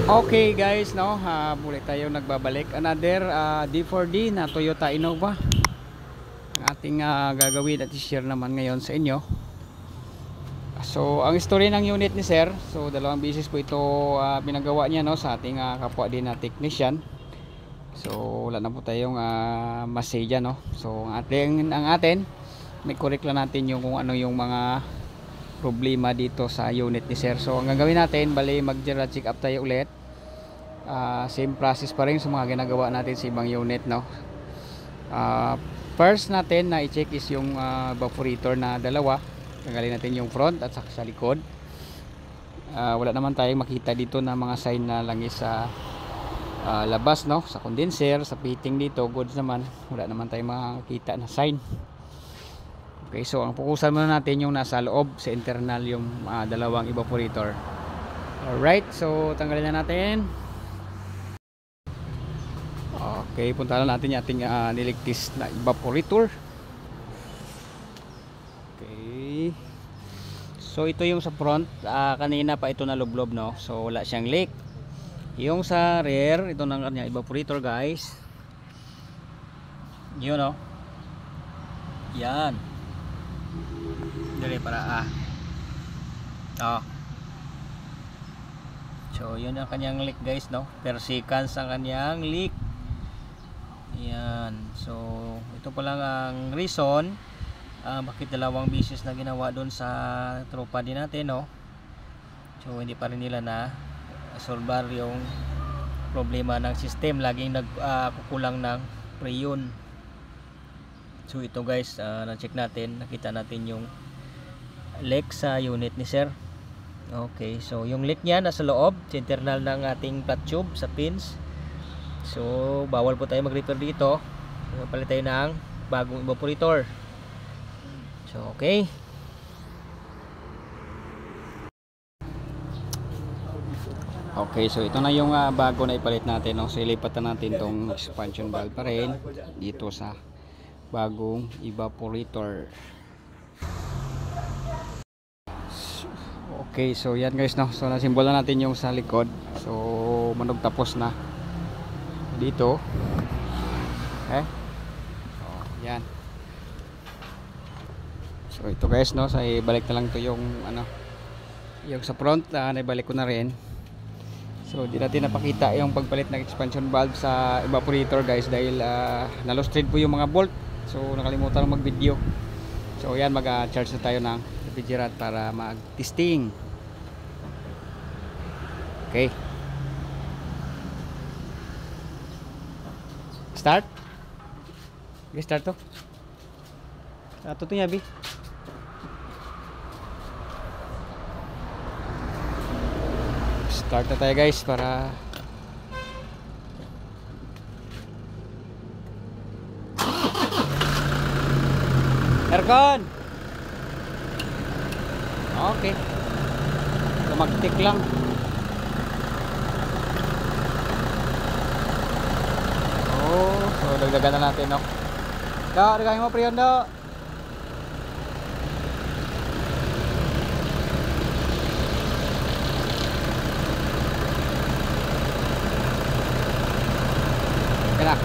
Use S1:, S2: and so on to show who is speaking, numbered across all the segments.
S1: Okay guys, no, muli tayo nagbabalik. Another D4D na Toyota Innova ang ating gagawin at i-share naman ngayon sa inyo. So ang story ng unit ni sir, so dalawang beses po ito pinagawa niya, no, sa ating kapwa din na technician. So wala na po tayong masay dyan, no. So ang atin may correct lang natin yung kung ano yung mga problema dito sa unit ni sir. So ang gagawin natin, bali mag-general check up tayo ulit. Same process pa rin sa mga ginagawa natin sa ibang unit, no. First natin na i-check is yung evaporator na dalawa. Tanggalin natin yung front at saka sa likod. Wala naman tayong makita dito na mga sign na langis sa labas, no, sa condenser, sa fitting dito, goods naman. Wala naman tayong makita na sign. Okay, so ang fokusan muna natin yung nasa loob, sa internal, yung dalawang evaporator. Alright, so tanggalin na natin. Okay, punta na natin yung ating niligtis na evaporator. Okay. So ito yung sa front, kanina pa ito nalublob, no. So wala siyang leak. Yung sa rear, ito ng kanya evaporator, guys. Yun, no. Yan. Dali para oh. So yun ang kanyang leak, guys, no. Per seconds ang kanyang leak. Yan. So ito pa lang ang reason bakit dalawang beses na ginawa doon sa tropa din natin, no. So hindi pa rin nila na solvar yung problema ng system, laging nagkukulang ng preyon. So ito, guys, na-check natin, nakita natin yung leak sa unit ni sir. Okay, so yung leak niya nasa loob, sa internal ng ating flat tube sa pins. So bawal po tayo mag-repair dito. Palit tayo ng bagong evaporator. So okay. Okay, so ito na yung bago na ipalit natin, no. So ilipat na natin tong expansion valve pa rin dito sa bagong evaporator. Okay, so yan, guys, no. So nasimbol na natin yung sa likod. So manog tapos na dito. Okay. Oh, yan. So ito, guys, no, so ibalik na lang to yung yung sa front, naibalik ko na rin. So di natin napakita yung pagpalit ng expansion valve sa evaporator, guys, dahil na-lost-thread po yung mga bolt. So nakalimutan lang mag-video. So yan, mag-charge na tayo ng refrigerant para mag-testing. Okay. Start. Okay, start to. Ito to niya, Bi. Start na tayo, guys, para aircon. Okay. Lumagtik lang. So dagdagan na natin, no. Dagdagan mo preyon, do. Kena.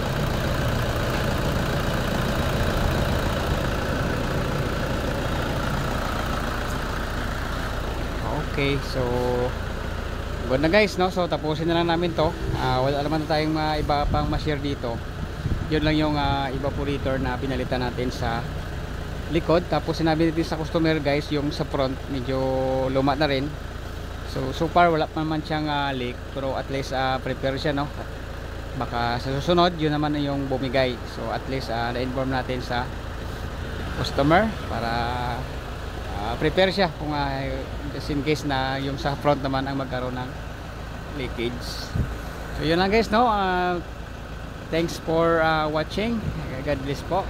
S1: Okay, so good na, guys, no. So tapusin na lang namin to. Wala naman tayong iba pang ma-share dito. Yun lang yung evaporator na pinalitan natin sa likod. Tapos sinabi natin sa customer, guys, yung sa front medyo luma na rin. So far wala pa naman siyang leak, pero at least prepare siya, no. Baka sa susunod yun naman yung bumigay. So at least na-inform natin sa customer para prepare siya kung just in case na yung sa front naman ang magkaroon ng leakage. So yun lang, guys, no. Thanks for watching. God bless po.